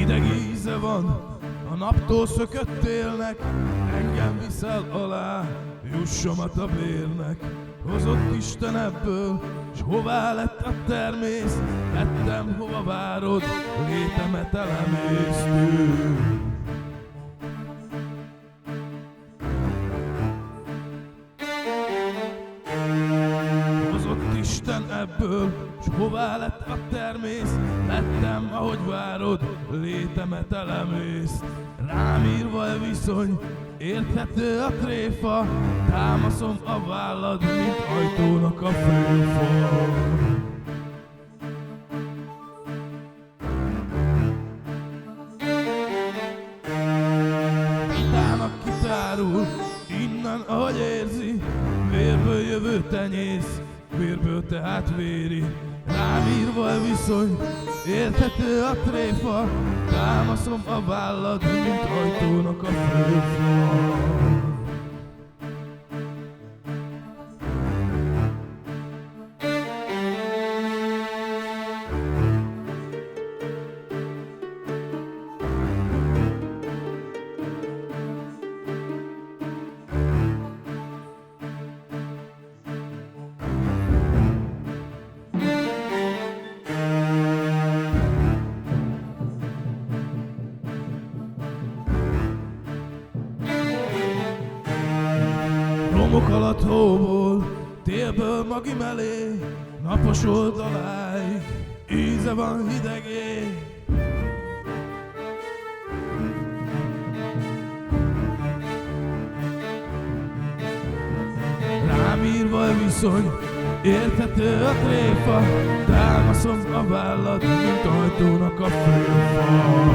Hideg íze van a naptól szökött élnek, engem viszel alá, jussomat a bérnek. Hozott Isten ebből, s hová lett a termész? Lettem, hova várod, létemet elemésztő. Hozott Isten ebből, s hová lett a termész? Lettem, ahogy várod, létemet elemész. Rám írva a viszony, érthető a tréfa, támaszom a vállad, mint ajtónak a főfa. Vitának kitárul, innen ahogy érzi, vérből jövő tenyész, vérből tehát véri. Rám írva a viszony, érthető a tréfa, támaszom a vállad, mint ajtónak a főfa. Romok alatt hóból, télből magim elé, napos oldaláig, íze van hidegé. Rám írva a viszony, érthető a tréfa, támaszom a vállad, mint ajtónak a főfa.